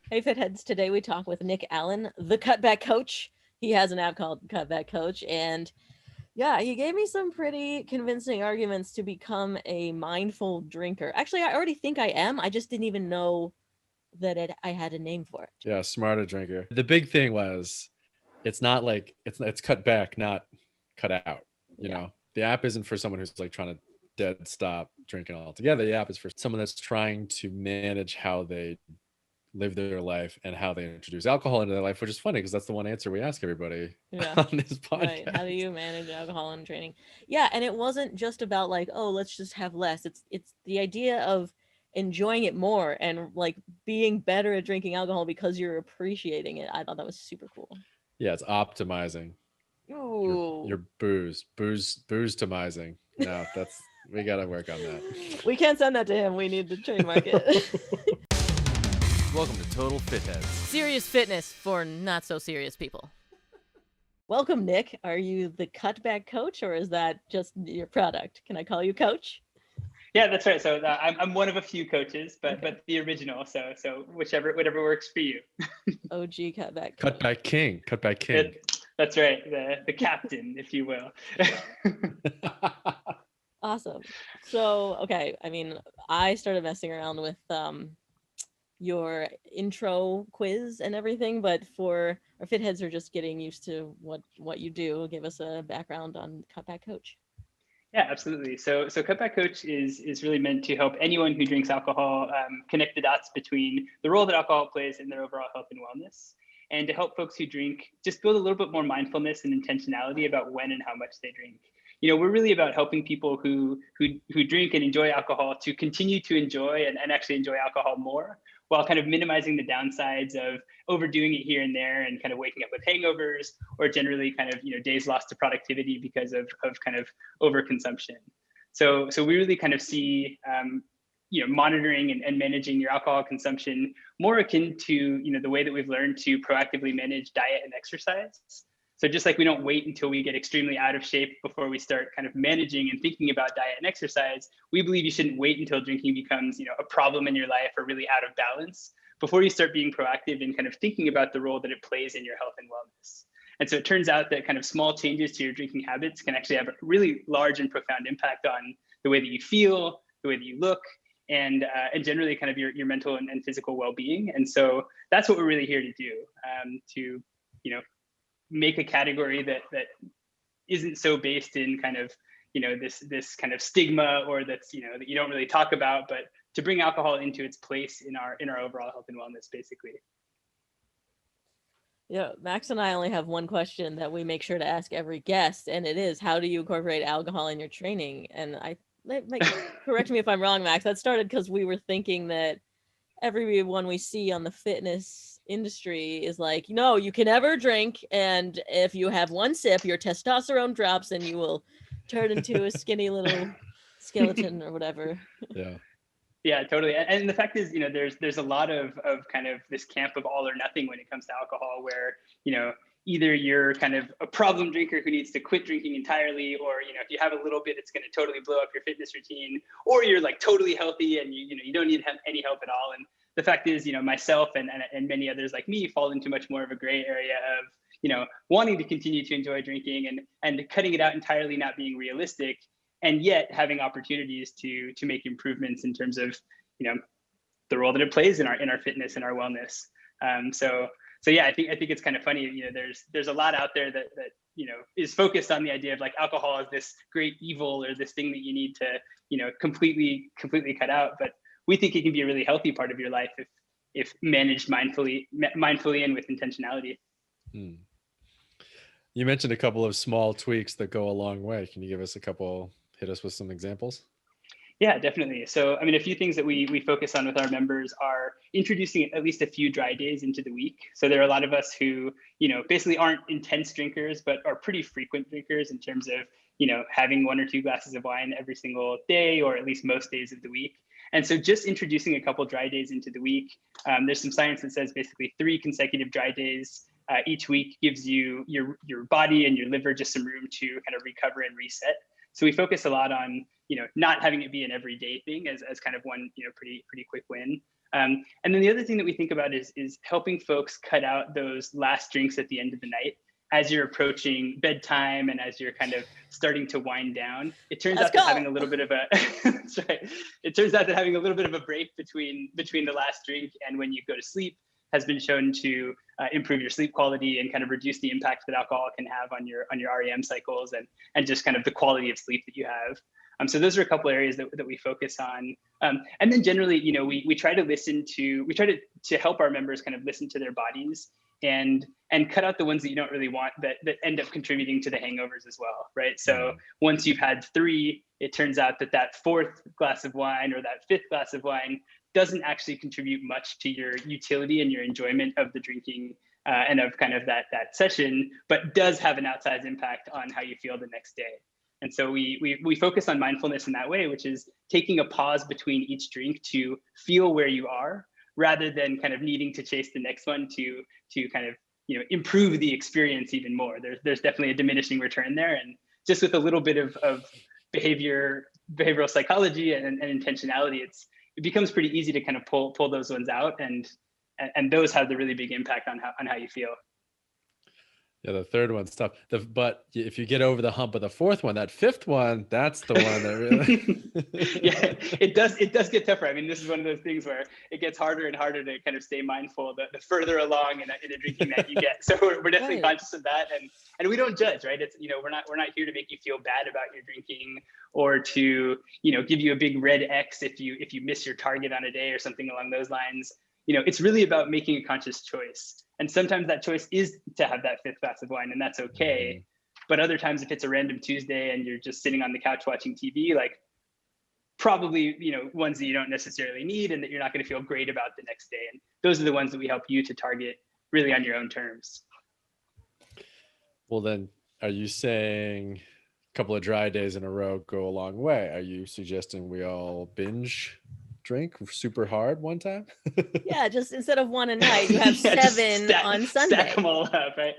Hey Fitheads, today we talk with Nick Allen, the Cutback Coach. He has an app called Cutback Coach, and yeah, he gave me some pretty convincing arguments to become a mindful drinker. Actually, I already think I am. I just didn't even know that I had a name for it. Yeah, smarter drinker. The big thing was it's not like it's cut back, not cut out. You Yeah. know, the app isn't for someone who's like trying to dead stop drinking altogether. The app is for someone that's trying to manage how they live their life and how they introduce alcohol into their life, which is funny because that's the one answer we ask everybody Yeah. on this Right. How do podcast. you manage alcohol in training? Yeah, and it wasn't just about like, oh, let's just have less. It's the idea of enjoying it more and like being better at drinking alcohol because you're appreciating it. I thought that was super cool. Yeah, it's optimizing Ooh. your booze tomizing. No, that's we got to work on that. We can't send that to him. We need to trademark it. Welcome to Total Fitheads. Serious fitness for not so serious people. Welcome, Nick. Are you the Cutback Coach or is that just your product? Can I call you Coach? Yeah, that's right. So I'm one of a few coaches, but Okay. the original. So whatever works for you. OG Cutback Coach. Cutback king. That's right. The captain, if you will. Awesome. So, okay, I mean, I started messing around with your intro quiz and everything, but for our fit heads are just getting used to what you do. Give us a background on Cutback Coach. Yeah, absolutely. So Cutback Coach is really meant to help anyone who drinks alcohol connect the dots between the role that alcohol plays in their overall health and wellness, and to help folks who drink just build a little bit more mindfulness and intentionality about when and how much they drink. You know, we're really about helping people who drink and enjoy alcohol to continue to enjoy and actually enjoy alcohol more, while kind of minimizing the downsides of overdoing it here and there and kind of waking up with hangovers, or generally kind of days lost to productivity because of kind of overconsumption. So we really kind of see monitoring and managing your alcohol consumption more akin to the way that we've learned to proactively manage diet and exercise. So just like we don't wait until we get extremely out of shape before we start kind of managing and thinking about diet and exercise, we believe you shouldn't wait until drinking becomes a problem in your life or really out of balance before you start being proactive and kind of thinking about the role that it plays in your health and wellness. And so it turns out that kind of small changes to your drinking habits can actually have a really large and profound impact on the way that you feel, the way that you look, and generally kind of your mental and physical well-being. And so that's what we're really here to do, to make a category that isn't so based in kind of this kind of stigma, or that's that you don't really talk about, but to bring alcohol into its place in our overall health and wellness, basically. Yeah, Max and I only have one question that we make sure to ask every guest, and it is, how do you incorporate alcohol in your training? And correct me if I'm wrong, Max. That started because we were thinking that everyone we see on the fitness industry is like, no, you can never drink, and if you have one sip, your testosterone drops, and you will turn into a skinny little skeleton or whatever. Yeah. Yeah, totally. And the fact is, there's a lot of kind of this camp of all or nothing when it comes to alcohol, where, either you're kind of a problem drinker who needs to quit drinking entirely, or, if you have a little bit, it's going to totally blow up your fitness routine, or you're like totally healthy and you don't need any help at all. And the fact is, myself and many others like me fall into much more of a gray area of, wanting to continue to enjoy drinking and cutting it out entirely not being realistic, and yet having opportunities to make improvements in terms of the role that it plays in our fitness and our wellness. So yeah, I think it's kind of funny. There's a lot out there that is focused on the idea of like alcohol is this great evil or this thing that you need to completely cut out. But we think it can be a really healthy part of your life if managed mindfully and with intentionality. Hmm. You mentioned a couple of small tweaks that go a long way. Can you give us hit us with some examples? Yeah, definitely. So, I mean, a few things that we focus on with our members are introducing at least a few dry days into the week. So there are a lot of us who, basically aren't intense drinkers, but are pretty frequent drinkers in terms of, having 1 or 2 glasses of wine every single day, or at least most days of the week. And so just introducing a couple dry days into the week, there's some science that says basically 3 consecutive dry days each week gives you your body and your liver just some room to kind of recover and reset. So we focus a lot on, not having it be an everyday thing as kind of one, pretty quick win. And then the other thing that we think about is helping folks cut out those last drinks at the end of the night as you're approaching bedtime and as you're kind of starting to wind down. It turns out that having a little bit of a that's right. It turns out that having a little bit of a break between the last drink and when you go to sleep has been shown to improve your sleep quality and kind of reduce the impact that alcohol can have on your REM cycles and just kind of the quality of sleep that you have. So those are a couple areas that we focus on. And then generally, we try to help our members kind of listen to their bodies and cut out the ones that you don't really want that end up contributing to the hangovers as well, right? So once you've had 3, it turns out that 4th glass of wine or that 5th glass of wine doesn't actually contribute much to your utility and your enjoyment of the drinking and of kind of that session, but does have an outsized impact on how you feel the next day. And so we focus on mindfulness in that way, which is taking a pause between each drink to feel where you are, rather than kind of needing to chase the next one to kind of improve the experience even more. There's definitely a diminishing return there, and just with a little bit of behavioral psychology and intentionality, it becomes pretty easy to kind of pull those ones out, and those have the really big impact on how you feel. Yeah, the 3rd one's tough. But if you get over the hump of the 4th one, that 5th one, that's the one that really. Yeah, it does get tougher. I mean, this is one of those things where it gets harder and harder to kind of stay mindful the further along in a drinking that you get. So we're definitely conscious of that, and we don't judge, right? It's we're not here to make you feel bad about your drinking or to give you a big red X if you miss your target on a day or something along those lines. It's really about making a conscious choice. And sometimes that choice is to have that 5th glass of wine, and that's okay. But other times, if it's a random Tuesday and you're just sitting on the couch watching TV, like probably, ones that you don't necessarily need and that you're not going to feel great about the next day. And those are the ones that we help you to target really on your own terms. Well, then, are you saying a couple of dry days in a row go a long way? Are you suggesting we all binge drink super hard one time? Yeah, just instead of 1 a night, you have 7 on Sunday. Stack them all up, right?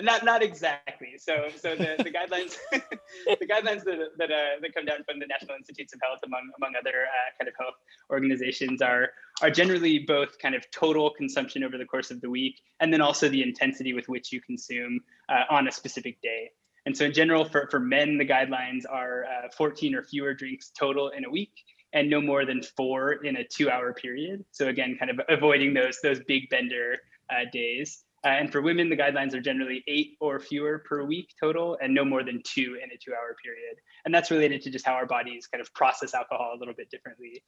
Not exactly. So the guidelines, the guidelines that come down from the National Institutes of Health, among other kind of health organizations, are generally both kind of total consumption over the course of the week, and then also the intensity with which you consume on a specific day. And so in general, for men, the guidelines are 14 or fewer drinks total in a week, and no more than 4 in a 2-hour period. So again, kind of avoiding those big bender days. And for women, the guidelines are generally 8 or fewer per week total, and no more than 2 in a 2-hour period. And that's related to just how our bodies kind of process alcohol a little bit differently.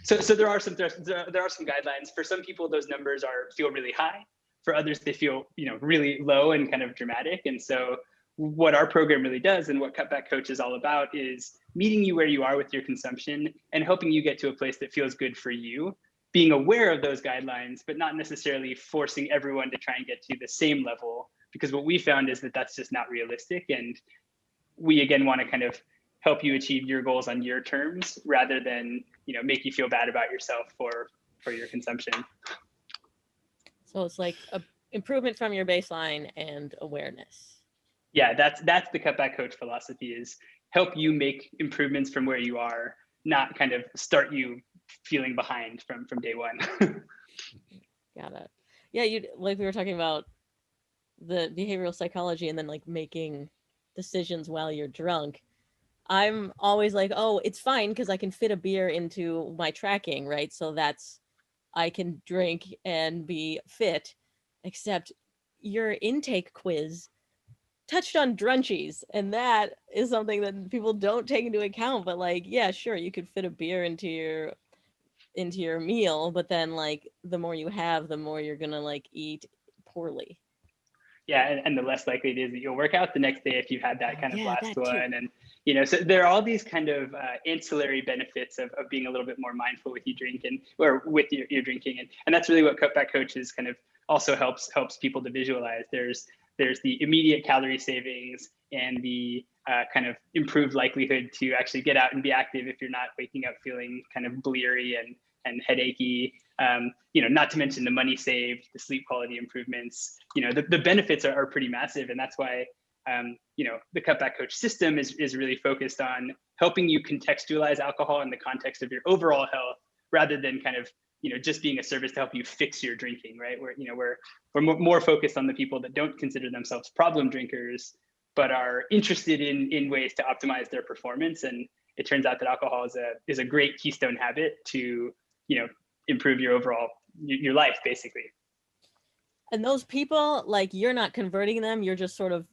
So there are some guidelines. For some people, those numbers feel really high. For others, they feel really low and kind of dramatic. And so what our program really does, and what Cutback Coach is all about, is meeting you where you are with your consumption and helping you get to a place that feels good for you, being aware of those guidelines, but not necessarily forcing everyone to try and get to the same level, because what we found is that that's just not realistic. And we, again, want to kind of help you achieve your goals on your terms rather than, make you feel bad about yourself for your consumption. So it's like a improvement from your baseline and awareness. Yeah, that's the Cutback Coach philosophy, is help you make improvements from where you are, not kind of start you feeling behind from day one. Got it. Yeah, like we were talking about the behavioral psychology and then like making decisions while you're drunk. I'm always like, oh, it's fine because I can fit a beer into my tracking, right? So I can drink and be fit, except your intake quiz touched on drunchies, and that is something that people don't take into account. But like, yeah, sure, you could fit a beer into your meal, but then like the more you have, the more you're gonna like eat poorly. Yeah, and the less likely it is that you'll work out the next day if you've had that kind of last one. And so there are all these kind of ancillary benefits of being a little bit more mindful with you drinking, or with your drinking, and that's really what Cutback Coaches kind of also helps people to visualize. There's the immediate calorie savings and the kind of improved likelihood to actually get out and be active if you're not waking up feeling kind of bleary and headachy. Not to mention the money saved, the sleep quality improvements. The benefits are pretty massive, and that's why the Cutback Coach system is really focused on helping you contextualize alcohol in the context of your overall health, rather than kind of just being a service to help you fix your drinking, right? We're more focused on the people that don't consider themselves problem drinkers, but are interested in ways to optimize their performance. And it turns out that alcohol is a great keystone habit to, improve your overall, your life, basically. And those people, like, you're not converting them, you're just sort of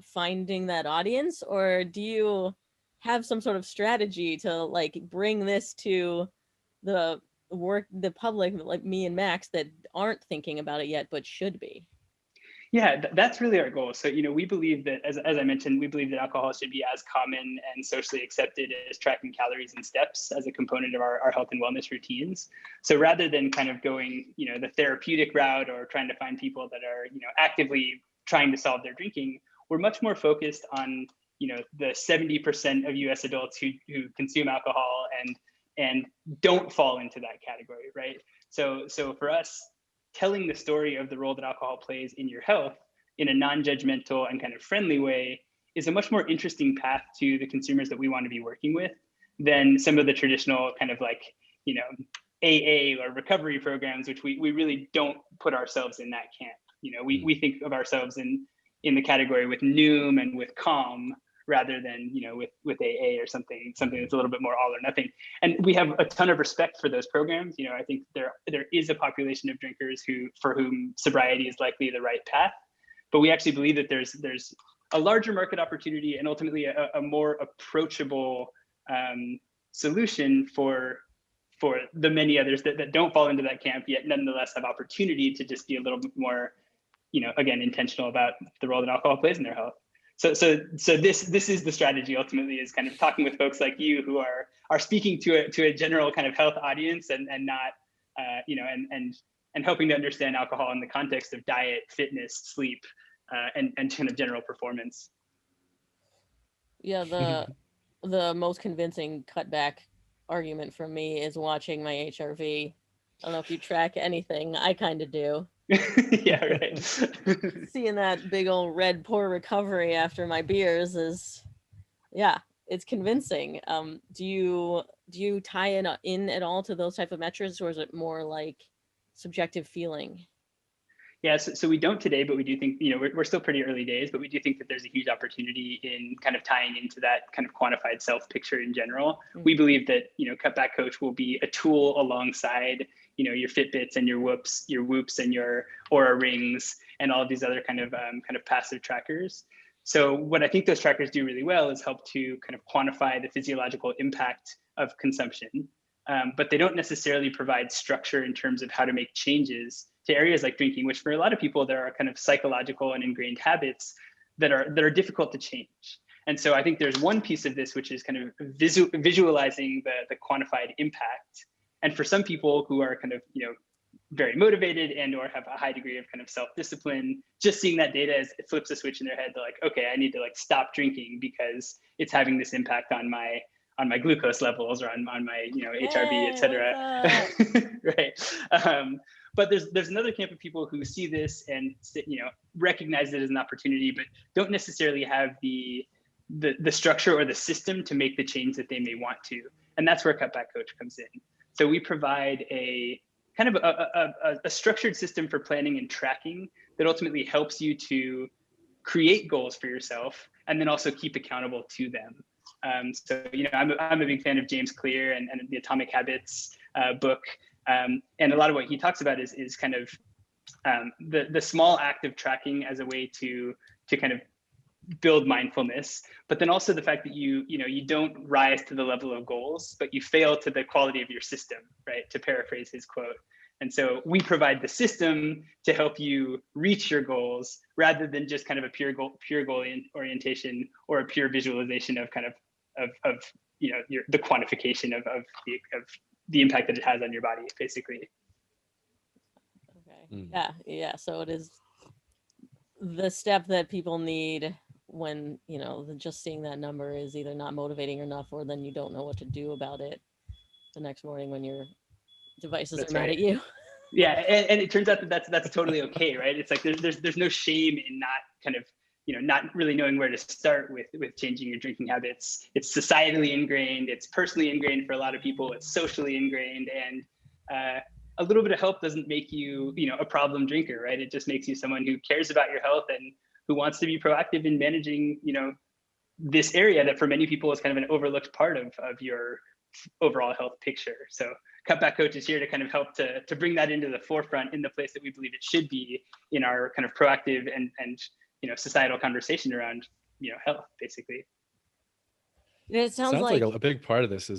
finding that audience, or do you have some sort of strategy to like bring this to the public, like me and Max, that aren't thinking about it yet but should be? Yeah, that's really our goal. So, we believe that, as I mentioned, we believe that alcohol should be as common and socially accepted as tracking calories and steps as a component of our health and wellness routines. So rather than kind of going, the therapeutic route or trying to find people that are, actively trying to solve their drinking, we're much more focused on, the 70% of US adults who consume alcohol and don't fall into that category, right? So for us, telling the story of the role that alcohol plays in your health in a non-judgmental and kind of friendly way is a much more interesting path to the consumers that we want to be working with than some of the traditional kind of like, AA or recovery programs, which we really don't put ourselves in that camp. We think of ourselves in the category with Noom and with Calm, rather than with AA or something that's a little bit more all or nothing. And we have a ton of respect for those programs. I think there is a population of drinkers for whom sobriety is likely the right path, but we actually believe that there's a larger market opportunity and ultimately a more approachable solution for the many others that don't fall into that camp yet nonetheless have opportunity to just be a little bit more, again, intentional about the role that alcohol plays in their health. So this is the strategy ultimately, is kind of talking with folks like you who are speaking to a general kind of health audience and not and helping to understand alcohol in the context of diet, fitness, sleep, and kind of general performance. Yeah, the most convincing cutback argument for me is watching my HRV. I don't know if you track anything. I kind of do. Yeah, right. Seeing that big old red poor recovery after my beers is, yeah, it's convincing. Do you tie in at all to those type of metrics, or is it more like subjective feeling? Yeah, so we don't today, but we do think, we're still pretty early days, but we do think that there's a huge opportunity in kind of tying into that kind of quantified self picture in general. Mm-hmm. We believe that, Cutback Coach will be a tool alongside, your Fitbits and your Whoops and your Oura Rings and all of these other kind of passive trackers. So what I think those trackers do really well is help to kind of quantify the physiological impact of consumption, but they don't necessarily provide structure in terms of how to make changes to areas like drinking, which for a lot of people, there are kind of psychological and ingrained habits that are difficult to change. And so I think there's one piece of this, which is kind of visualizing the quantified impact. And for some people who are kind of, very motivated and or have a high degree of kind of self-discipline, just seeing that data as it flips a switch in their head. They're like, okay, I need to like stop drinking because it's having this impact on my glucose levels or on my, HRV, et cetera. Right. But there's another camp of people who see this and, recognize it as an opportunity, but don't necessarily have the structure or the system to make the change that they may want to. And that's where Cutback Coach comes in. So we provide a kind of a structured system for planning and tracking that ultimately helps you to create goals for yourself and then also keep accountable to them. So, I'm a big fan of James Clear and the Atomic Habits book. And a lot of what he talks about is kind of the small act of tracking as a way to kind of build mindfulness, but then also the fact that you don't rise to the level of goals, but you fail to the quality of your system, right? To paraphrase his quote. And so we provide the system to help you reach your goals rather than just kind of a pure goal orientation or a pure visualization of kind of the quantification of the impact that it has on your body, basically. Okay. Yeah. So it is the step that people need when, just seeing that number is either not motivating enough, or then you don't know what to do about it the next morning when your devices are mad at you. Yeah, and it turns out that that's totally okay, right? It's like there's no shame in not kind of, not really knowing where to start with changing your drinking habits. It's societally ingrained, it's personally ingrained for a lot of people, it's socially ingrained, and a little bit of help doesn't make you, a problem drinker, right? It just makes you someone who cares about your health and who wants to be proactive in managing, this area that for many people is kind of an overlooked part of your overall health picture. So Cutback Coach is here to kind of help to bring that into the forefront in the place that we believe it should be in our kind of proactive and societal conversation around, health, basically. It sounds like a big part of this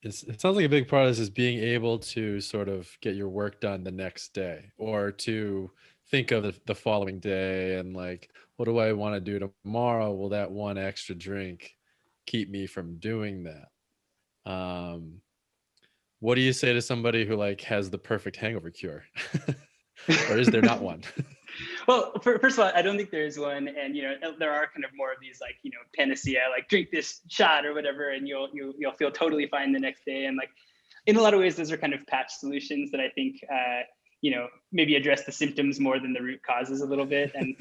it sounds like a big part of this is being able to sort of get your work done the next day, or to think of the following day and like, what do I want to do tomorrow? Will that one extra drink keep me from doing that? What do you say to somebody who like has the perfect hangover cure? Or is there not one? Well, first of all, I don't think there is one, and there are kind of more of these like panacea, like drink this shot or whatever, and you'll feel totally fine the next day. And like in a lot of ways, those are kind of patch solutions that I think maybe address the symptoms more than the root causes a little bit. And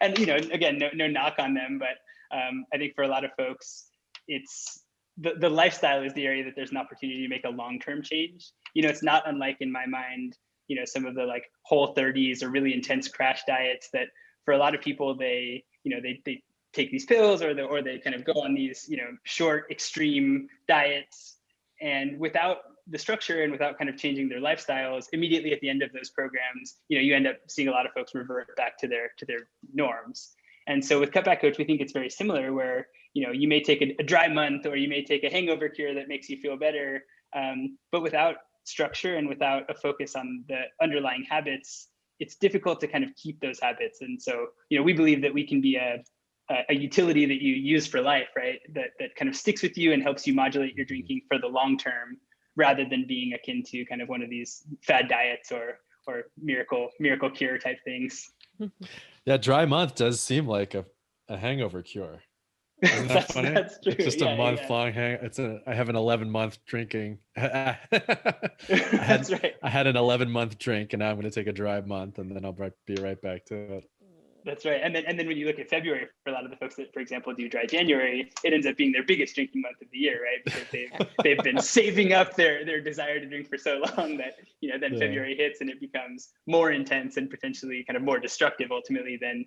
again, no knock on them, but I think for a lot of folks, it's the lifestyle is the area that there's an opportunity to make a long-term change. It's not unlike, in my mind, some of the like Whole30s or really intense crash diets that for a lot of people, they take these pills or they kind of go on these, short extreme diets, and without the structure and without kind of changing their lifestyles, immediately at the end of those programs, you end up seeing a lot of folks revert back to their norms. And so with Cutback Coach, we think it's very similar, where you may take a dry month, or you may take a hangover cure that makes you feel better, but without structure and without a focus on the underlying habits, it's difficult to kind of keep those habits. And so we believe that we can be a utility that you use for life, right? That kind of sticks with you and helps you modulate your drinking for the long term, rather than being akin to kind of one of these fad diets or miracle cure type things. Yeah, dry month does seem like a hangover cure. Isn't that funny? That's true. It's just a month long hang. I have an 11-month drinking. That's right. I had an 11-month drink, and now I'm going to take a dry month, and then I'll be right back to it. That's right. And then when you look at February, for a lot of the folks that, for example, do dry January, it ends up being their biggest drinking month of the year, right? Because they've been saving up their desire to drink for so long that then February hits and it becomes more intense and potentially kind of more destructive ultimately than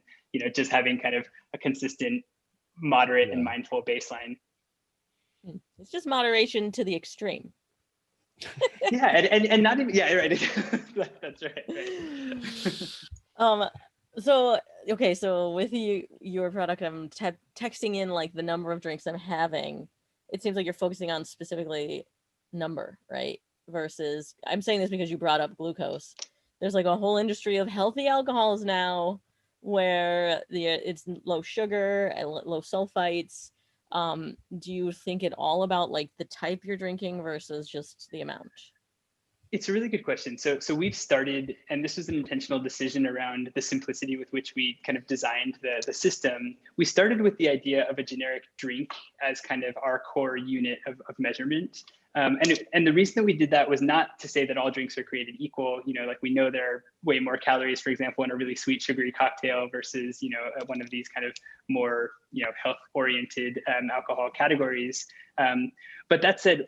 just having kind of a consistent, moderate and mindful baseline. It's just moderation to the extreme. Yeah, and not even right. That's right. So with your product, I'm texting in like the number of drinks I'm having. It seems like you're focusing on specifically number, right? Versus, I'm saying this because you brought up glucose. There's like a whole industry of healthy alcohols now where it's low sugar and low sulfites. Do you think at all about like the type you're drinking versus just the amount? It's a really good question. So we've started, and this was an intentional decision around the simplicity with which we kind of designed the system. We started with the idea of a generic drink as kind of our core unit of measurement. And the reason that we did that was not to say that all drinks are created equal. Like we know there are way more calories, for example, in a really sweet, sugary cocktail versus, one of these kind of more, health-oriented alcohol categories. But that said,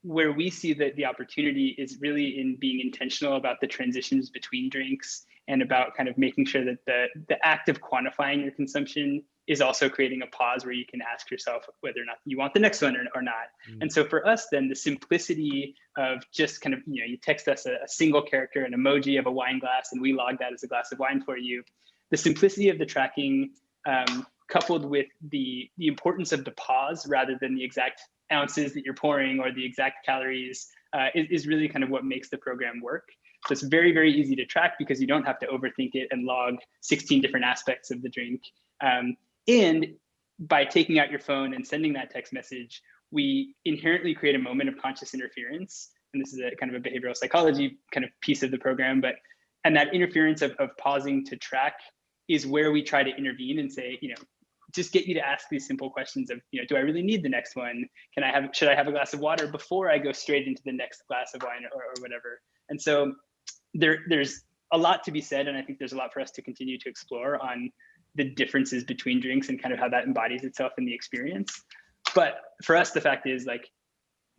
where we see that the opportunity is really in being intentional about the transitions between drinks and about kind of making sure that the act of quantifying your consumption is also creating a pause where you can ask yourself whether or not you want the next one or not. And so for us, then the simplicity of just kind of, you text us a single character, an emoji of a wine glass, and we log that as a glass of wine for you. The simplicity of the tracking, coupled with the importance of the pause rather than the exact ounces that you're pouring or the exact calories, is really kind of what makes the program work. So it's very, very easy to track because you don't have to overthink it and log 16 different aspects of the drink. And by taking out your phone and sending that text message, we inherently create a moment of conscious interference. And this is a kind of a behavioral psychology kind of piece of the program, and that interference of pausing to track is where we try to intervene and say, just get you to ask these simple questions of, do I really need the next one? Should I have a glass of water before I go straight into the next glass of wine or whatever? And so there's a lot to be said. And I think there's a lot for us to continue to explore on the differences between drinks and kind of how that embodies itself in the experience. But for us, the fact is like,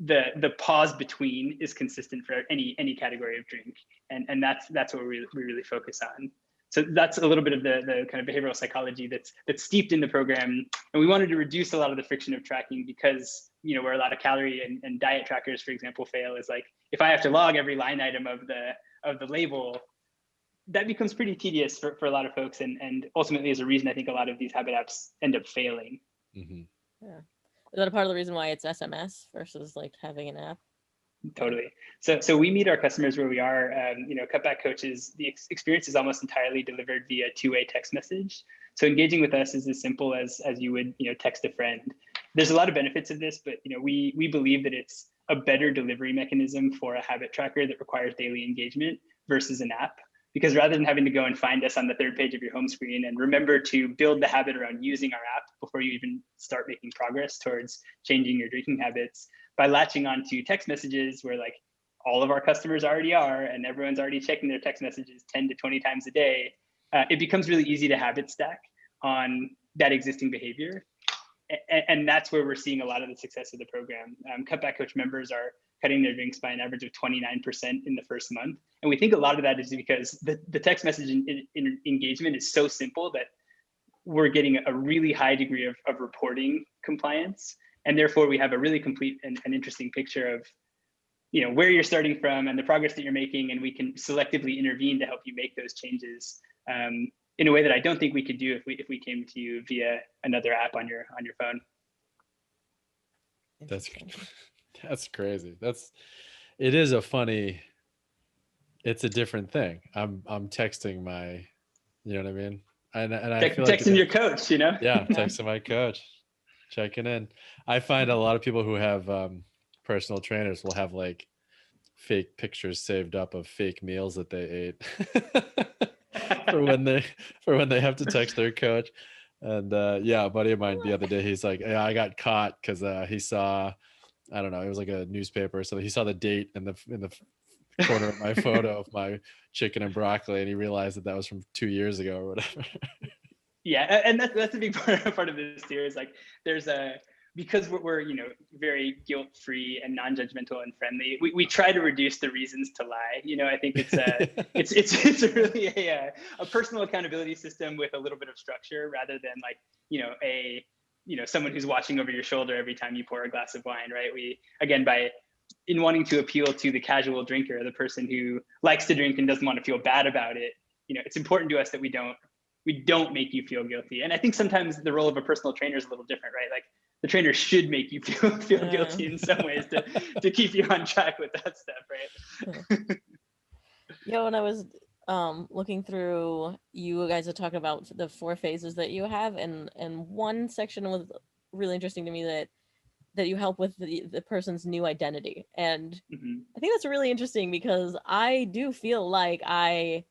the pause between is consistent for any category of drink, and that's what we really focus on. So that's a little bit of the kind of behavioral psychology that's steeped in the program, and we wanted to reduce a lot of the friction of tracking, because where a lot of calorie and diet trackers, for example, fail is like, if I have to log every line item of the label, that becomes pretty tedious for a lot of folks, and ultimately is a reason I think a lot of these habit apps end up failing. Mm-hmm. Yeah. Is that a part of the reason why it's SMS versus like having an app? Totally. So we meet our customers where we are. Cutback Coaches, the experience is almost entirely delivered via two-way text message. So engaging with us is as simple as you would text a friend. There's a lot of benefits of this, but we believe that it's a better delivery mechanism for a habit tracker that requires daily engagement versus an app. Because rather than having to go and find us on the third page of your home screen and remember to build the habit around using our app before you even start making progress towards changing your drinking habits, by latching onto text messages where like all of our customers already are and everyone's already checking their text messages 10 to 20 times a day, it becomes really easy to habit stack on that existing behavior. And that's where we're seeing a lot of the success of the program. Cutback Coach members are cutting their drinks by an average of 29% in the first month. And we think a lot of that is because the text message engagement is so simple that we're getting a really high degree of reporting compliance. And therefore we have a really complete and interesting picture of where you're starting from and the progress that you're making, and we can selectively intervene to help you make those changes in a way that I don't think we could do if we came to you via another app on your phone. That's crazy. It is a funny. It's a different thing. I'm texting my, you know what I mean, and I feel like texting your coach, Yeah, texting my coach, checking in. I find a lot of people who have personal trainers will have like fake pictures saved up of fake meals that they ate for when they have to text their coach. And a buddy of mine the other day, he's like, yeah, I got caught because he saw, I don't know, it was like a newspaper, so he saw the date in the corner of my photo of my chicken and broccoli, and he realized that was from 2 years ago or whatever. Yeah, and that's a big part of this too, is like because we're very guilt-free and non-judgmental and friendly, we try to reduce the reasons to lie. I think it's really a personal accountability system with a little bit of structure, rather than like someone who's watching over your shoulder every time you pour a glass of wine, right? We, again, in wanting to appeal to the casual drinker, the person who likes to drink and doesn't want to feel bad about it, it's important to us that we don't make you feel guilty. And I think sometimes the role of a personal trainer is a little different, right? Like the trainer should make you feel guilty in some ways to keep you on track with that stuff, right? When I was looking through, you guys are talking about the 4 phases that you have, and one section was really interesting to me that you help with the person's new identity. And I think that's really interesting, because I do feel like I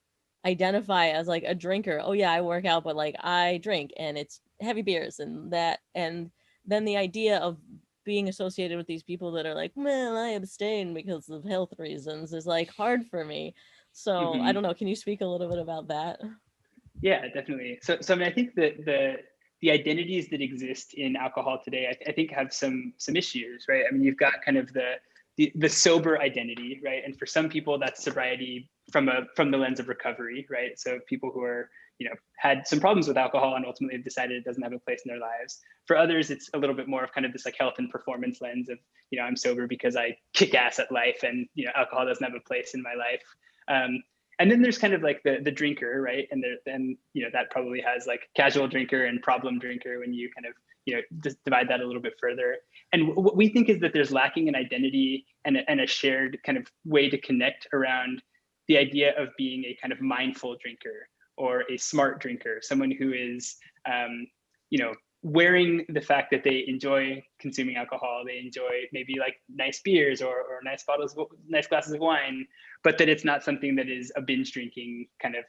identify as like a drinker. Oh yeah, I work out, but like I drink, and it's heavy beers and that. And then the idea of being associated with these people that are like, well, I abstain because of health reasons, is like hard for me. So I don't know, can you speak a little bit about that? Yeah, definitely. So I mean, I think that the identities that exist in alcohol today, I think have some issues, right? I mean, you've got kind of the sober identity, right? And for some people, that's sobriety from the lens of recovery, right? So people who are had some problems with alcohol and ultimately have decided it doesn't have a place in their lives. For others, it's a little bit more of kind of this like health and performance lens of I'm sober because I kick ass at life, and alcohol doesn't have a place in my life. And then there's kind of like the drinker, right? And then that probably has like casual drinker and problem drinker when you kind of just divide that a little bit further. And what we think is that there's lacking an identity and a shared kind of way to connect around the idea of being a kind of mindful drinker or a smart drinker, someone who is wearing the fact that they enjoy consuming alcohol, they enjoy maybe like nice beers or nice glasses of wine, but that it's not something that is a binge drinking kind of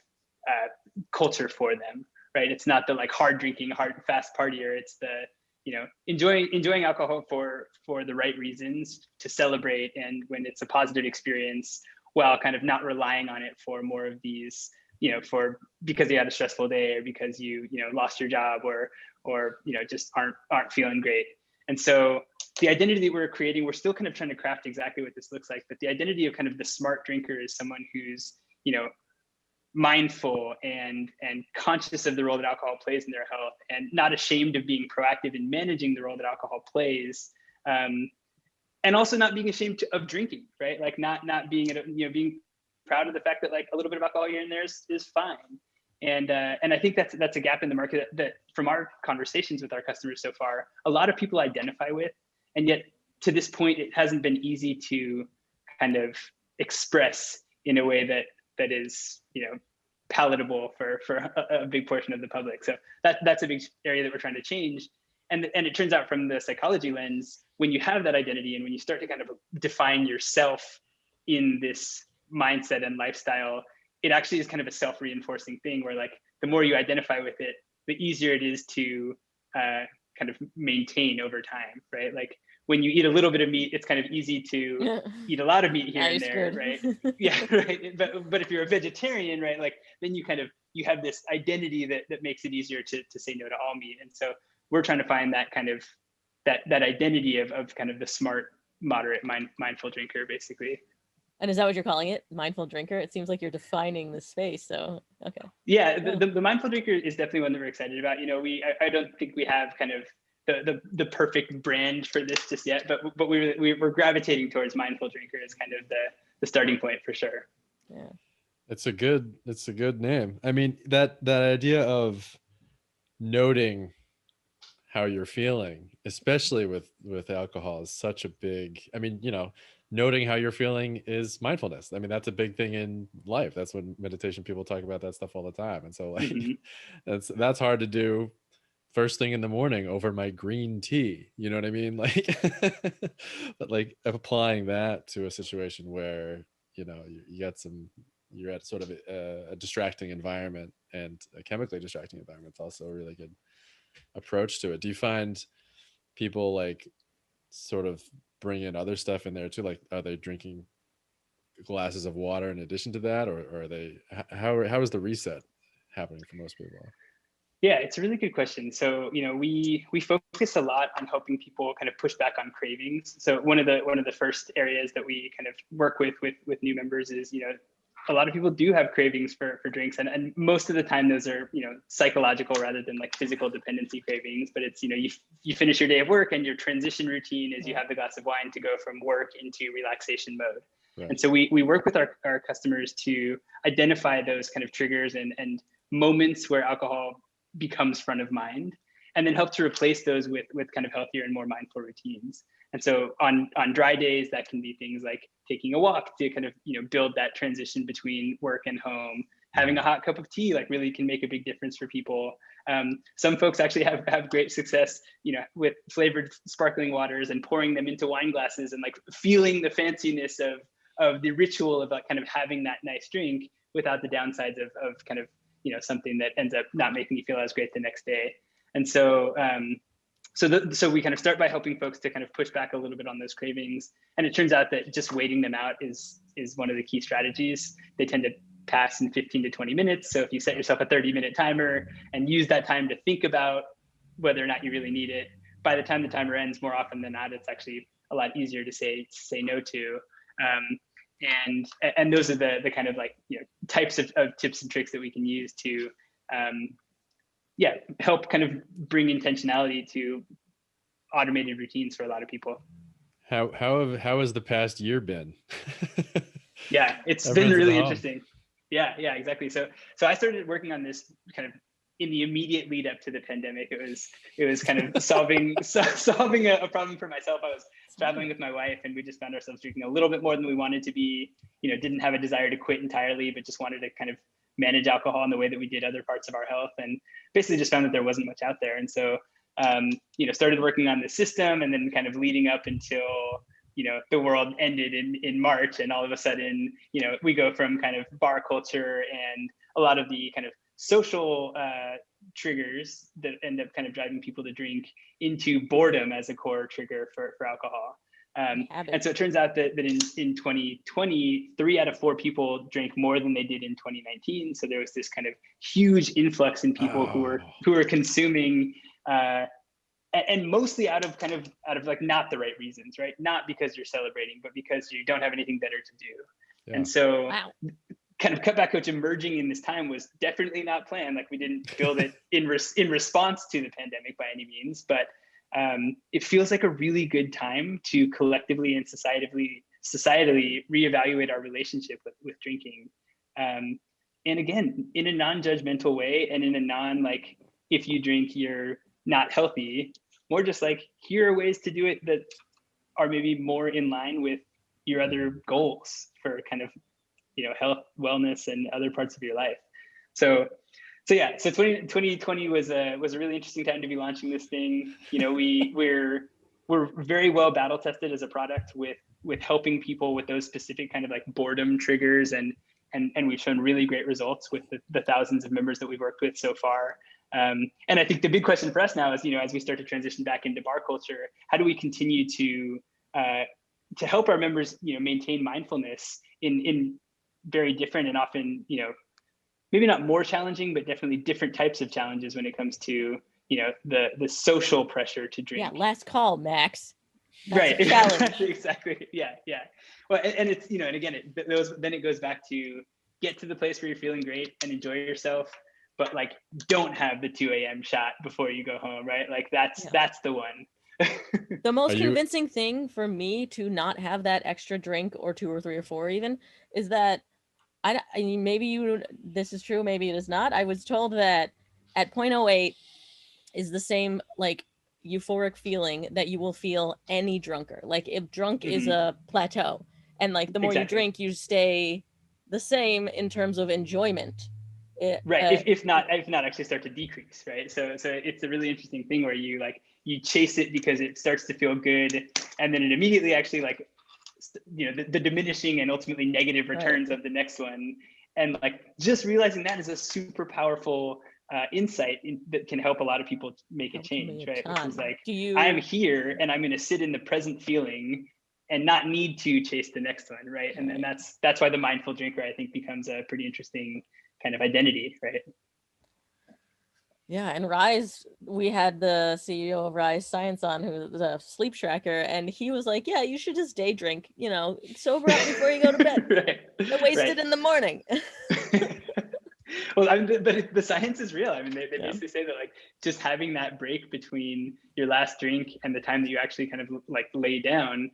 culture for them, right? It's not the like hard drinking, hard fast partier. It's the enjoying alcohol for the right reasons, to celebrate, and when it's a positive experience, while kind of not relying on it for more of these because you had a stressful day, or because you lost your job, or just aren't feeling great. And so the identity that we're creating, we're still kind of trying to craft exactly what this looks like, but the identity of kind of the smart drinker is someone who's, mindful and conscious of the role that alcohol plays in their health, and not ashamed of being proactive in managing the role that alcohol plays, and also not being ashamed of drinking, right? Like not being being proud of the fact that like a little bit of alcohol here and there is fine. And I think that's a gap in the market that from our conversations with our customers so far, a lot of people identify with, and yet to this point, it hasn't been easy to kind of express in a way that is, palatable for a big portion of the public. So that's a big area that we're trying to change. And it turns out from the psychology lens, when you have that identity and when you start to kind of define yourself in this mindset and lifestyle, it actually is kind of a self-reinforcing thing where like the more you identify with it, the easier it is to kind of maintain over time, right? Like when you eat a little bit of meat, it's kind of easy to eat a lot of meat here and there, right? Yeah, right. But if you're a vegetarian, right, like then you have this identity that makes it easier to say no to all meat. And so we're trying to find that kind of that identity of kind of the smart, moderate, mindful drinker, basically. And is that what you're calling it? Mindful drinker? It seems like you're defining the space. So, okay. Yeah, the mindful drinker is definitely one that we're excited about. I don't think we have kind of the perfect brand for this just yet, but we're gravitating towards mindful drinker as kind of the starting point for sure. Yeah. It's a good name. I mean, that idea of noting how you're feeling, especially with alcohol, is such a big, I mean, noting how you're feeling is mindfulness. I mean, that's a big thing in life. That's when meditation people talk about that stuff all the time. And so like that's hard to do first thing in the morning over my green tea. You know what I mean? Like, but like applying that to a situation where, you're at sort of a distracting environment, and a chemically distracting environment. It's also a really good approach to it. Do you find people like sort of bring in other stuff in there too? Like, are they drinking glasses of water in addition to that, or are they, how is the reset happening for most people? Yeah, it's a really good question. So, we focus a lot on helping people kind of push back on cravings. So one of the first areas that we kind of work with new members is, a lot of people do have cravings for drinks, and most of the time those are, psychological rather than like physical dependency cravings. But it's, you finish your day of work and your transition routine is you have the glass of wine to go from work into relaxation mode. Right. And so we work with our customers to identify those kind of triggers and moments where alcohol becomes front of mind, and then help to replace those with kind of healthier and more mindful routines. And so on dry days, that can be things like taking a walk to kind of, build that transition between work and home. Having a hot cup of tea like really can make a big difference for people. Some folks actually have great success, with flavored sparkling waters and pouring them into wine glasses and like feeling the fanciness of the ritual of like kind of having that nice drink without the downsides of kind of, something that ends up not making you feel as great the next day. And so, so we kind of start by helping folks to kind of push back a little bit on those cravings. And it turns out that just waiting them out is one of the key strategies. They tend to pass in 15 to 20 minutes. So if you set yourself a 30-minute timer and use that time to think about whether or not you really need it, by the time the timer ends, more often than not, it's actually a lot easier to say no to. And those are the kind of like, types of tips and tricks that we can use to help kind of bring intentionality to automated routines for a lot of people. How has the past year been? Yeah, it's been really interesting. Yeah, exactly. So I started working on this kind of in the immediate lead up to the pandemic. It was kind of solving a problem for myself. I was traveling with my wife, and we just found ourselves drinking a little bit more than we wanted to be. Didn't have a desire to quit entirely, but just wanted to kind of manage alcohol in the way that we did other parts of our health, and basically just found that there wasn't much out there. And so, started working on the system, and then kind of leading up until, the world ended in March, and all of a sudden, we go from kind of bar culture and a lot of the kind of social triggers that end up kind of driving people to drink into boredom as a core trigger for alcohol. And so it turns out that in 2020, 3 out of 4 people drank more than they did in 2019. So there was this kind of huge influx in people who were consuming and mostly out of like not the right reasons, right? Not because you're celebrating, but because you don't have anything better to do. Yeah. And so Wow. kind of Cutback Coach emerging in this time was definitely not planned. Like we didn't build it in response to the pandemic by any means, but it feels like a really good time to collectively and societally reevaluate our relationship with drinking. And again, in a non-judgmental way, and in a non like, if you drink, you're not healthy, more just like, here are ways to do it that are maybe more in line with your other goals for kind of, health, wellness, and other parts of your life. So 2020 was a really interesting time to be launching this thing. We're very well battle tested as a product with helping people with those specific kind of like boredom triggers, and we've shown really great results with the thousands of members that we've worked with so far. And I think the big question for us now is, as we start to transition back into bar culture, how do we continue to help our members, maintain mindfulness in very different and often, maybe not more challenging, but definitely different types of challenges when it comes to, the social pressure to drink. Yeah, last call, Max. That's right. a challenge. Exactly. Yeah. Well, and it's, and again, it goes back to get to the place where you're feeling great and enjoy yourself, but like, don't have the 2 a.m. shot before you go home, right? Like that's the one. The most convincing thing for me to not have that extra drink, or 2 or 3 or 4 even, is that I mean, maybe this is true, maybe it is not. I was told that at 0.08 is the same like euphoric feeling that you will feel any drunker. Like if drunk is a plateau, and like the more you drink, you stay the same in terms of enjoyment. Right. If not actually start to decrease, right? So it's a really interesting thing where you chase it because it starts to feel good, and then it immediately actually like, the diminishing and ultimately negative returns of the next one. And like, just realizing that is a super powerful insight that can help a lot of people make a change, right? Which is like, I'm here and I'm going to sit in the present feeling and not need to chase the next one, right? And then that's why the mindful drinker, I think, becomes a pretty interesting kind of identity, right? Yeah, and Rise, we had the CEO of Rise Science on, who's a sleep tracker, and he was like, yeah, you should just day drink, sober up before you go to bed. Right. Wasted in the morning. Well, but the science is real. I mean, they basically say that like just having that break between your last drink and the time that you actually kind of like lay down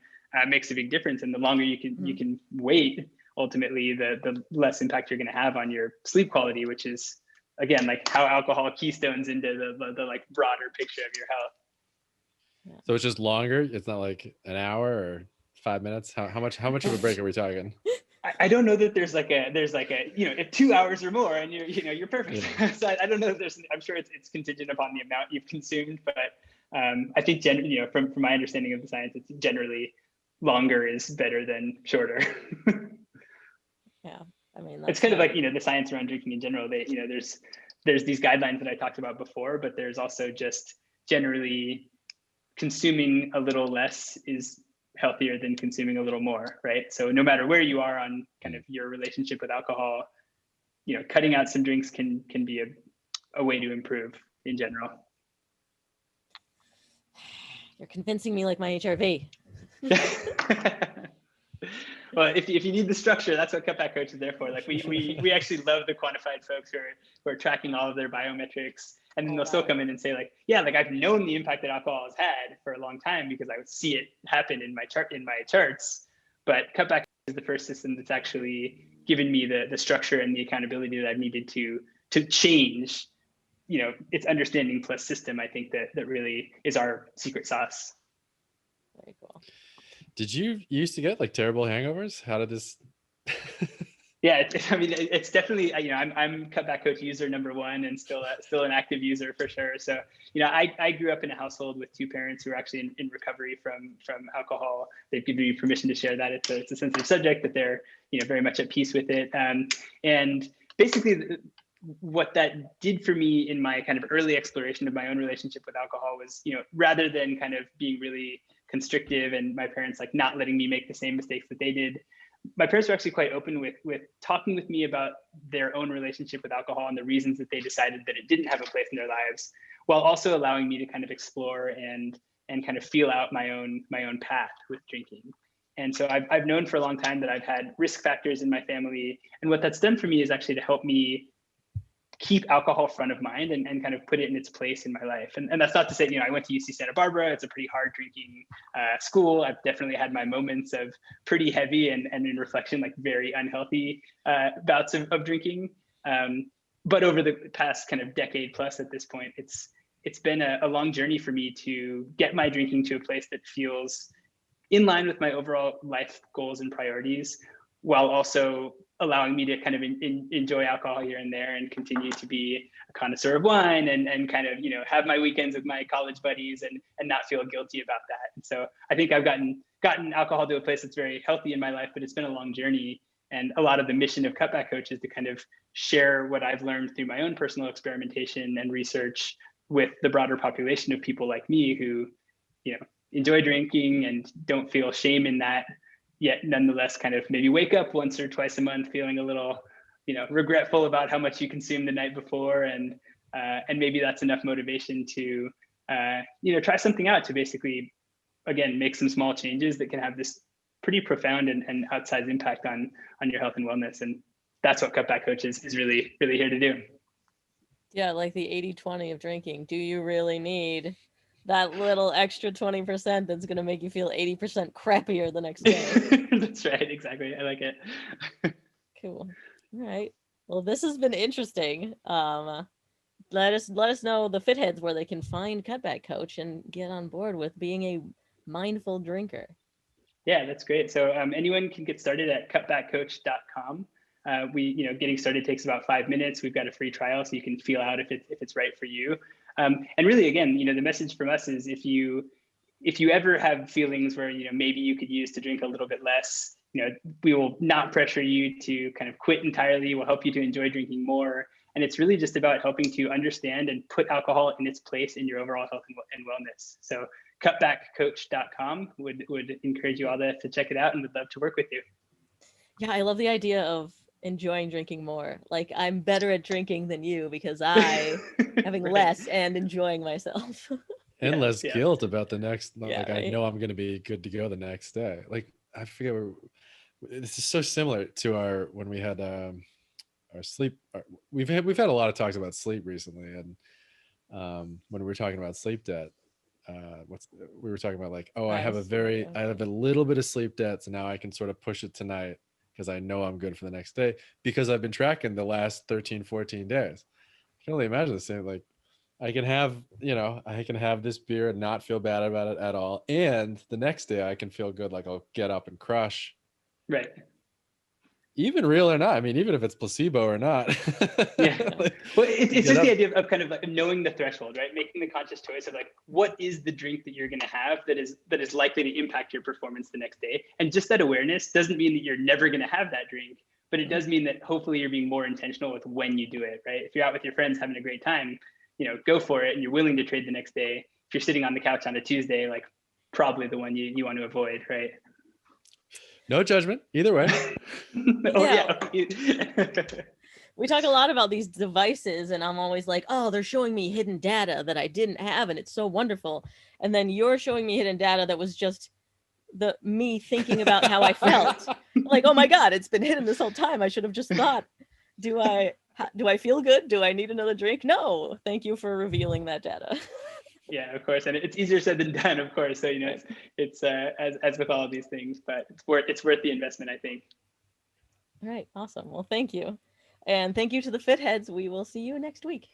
makes a big difference. And the longer you can wait, ultimately, the less impact you're going to have on your sleep quality, which is, again, like how alcohol keystones into the like broader picture of your health. So it's just longer. It's not like an hour or 5 minutes. How much of a break are we talking? I don't know that there's like a if 2 hours or more and you're perfect. Yeah. So I don't know if I'm sure it's contingent upon the amount you've consumed, but I think from my understanding of the science, it's generally longer is better than shorter. Yeah. I mean, it's kind of like, the science around drinking in general. There's these guidelines that I talked about before, but there's also just generally consuming a little less is healthier than consuming a little more, right? So no matter where you are on kind of your relationship with alcohol, cutting out some drinks can be a way to improve in general. You're convincing me like my HRV. Well, if you need the structure, that's what Cutback Coach is there for. Like we actually love the quantified folks who are tracking all of their biometrics, and then they'll still come in and say like, yeah, like I've known the impact that alcohol has had for a long time because I would see it happen in my charts. But Cutback is the first system that's actually given me the structure and the accountability that I've needed to change. It's understanding plus system. I think that really is our secret sauce. Very cool. Did you used to get like terrible hangovers? How did this? Yeah, it's definitely, I'm Cutback Coach user number 1 and still an active user for sure. So, I grew up in a household with 2 parents who were actually in recovery from alcohol. They've given me permission to share that. It's a sensitive subject, but they're, very much at peace with it. And basically what that did for me in my kind of early exploration of my own relationship with alcohol was, rather than kind of being really constrictive and my parents like not letting me make the same mistakes that they did, my parents were actually quite open with talking with me about their own relationship with alcohol and the reasons that they decided that it didn't have a place in their lives, while also allowing me to kind of explore and kind of feel out my own path with drinking. And so I've known for a long time that I've had risk factors in my family. And what that's done for me is actually to help me keep alcohol front of mind and kind of put it in its place in my life. And that's not to say, I went to UC Santa Barbara. It's a pretty hard drinking school. I've definitely had my moments of pretty heavy and in reflection, like very unhealthy bouts of drinking. But over the past kind of decade plus at this point, it's been a long journey for me to get my drinking to a place that feels in line with my overall life goals and priorities, while also allowing me to kind of enjoy alcohol here and there and continue to be a connoisseur of wine and kind of, have my weekends with my college buddies and not feel guilty about that. And so I think I've gotten alcohol to a place that's very healthy in my life, but it's been a long journey. And a lot of the mission of Cutback Coach is to kind of share what I've learned through my own personal experimentation and research with the broader population of people like me who, enjoy drinking and don't feel shame in that, yet nonetheless kind of maybe wake up once or twice a month feeling a little, regretful about how much you consumed the night before. And maybe that's enough motivation to, try something out to basically, again, make some small changes that can have this pretty profound and outsized impact on your health and wellness. And that's what Cutback Coach is really, really here to do. Yeah, like the 80-20 of drinking. Do you really need that little extra 20% that's going to make you feel 80% crappier the next day? That's right. Exactly. I like it. Cool. All right. Well, this has been interesting. Let us know, the fitheads, where they can find Cutback Coach and get on board with being a mindful drinker. Yeah, that's great. So anyone can get started at cutbackcoach.com. Getting started takes about 5 minutes. We've got a free trial, so you can feel out if it's right for you. And really, again, the message from us is if you ever have feelings where, maybe you could use to drink a little bit less, we will not pressure you to kind of quit entirely. We'll help you to enjoy drinking more. And it's really just about helping to understand and put alcohol in its place in your overall health and wellness. So cutbackcoach.com would encourage you all to check it out and would love to work with you. Yeah, I love the idea of enjoying drinking more. Like, I'm better at drinking than you because I having Right. less and enjoying myself. And less guilt about the next, Yeah, I know I'm going to be good to go the next day. Like, I forget, this is so similar to when we had our sleep. We've had a lot of talks about sleep recently. And when we were talking about sleep debt, we were talking about, like, I have a little bit of sleep debt, so now I can sort of push it tonight because I know I'm good for the next day because I've been tracking the last 13, 14 days. I can only imagine the same. Like, I can have this beer and not feel bad about it at all. And the next day I can feel good. Like, I'll get up and crush. Right. Even real or not. I mean, even if it's placebo or not. Yeah. Well, it's just the idea of kind of like knowing the threshold, right? Making the conscious choice of, like, what is the drink that you're going to have that is likely to impact your performance the next day. And just that awareness doesn't mean that you're never going to have that drink, but it does mean that hopefully you're being more intentional with when you do it, right? If you're out with your friends having a great time, go for it, and you're willing to trade the next day. If you're sitting on the couch on a Tuesday, like, probably the one you want to avoid, right? No judgment either way. We talk a lot about these devices, and I'm always like, oh, they're showing me hidden data that I didn't have, and it's so wonderful. And then you're showing me hidden data that was just me thinking about how I felt. Like, oh my God, it's been hidden this whole time. I should have just thought, do I feel good? Do I need another drink? No, thank you for revealing that data. Yeah, of course, and it's easier said than done, of course. So it's as with all of these things, but it's worth the investment, I think. All right, awesome. Well, thank you, and thank you to the fitheads. We will see you next week.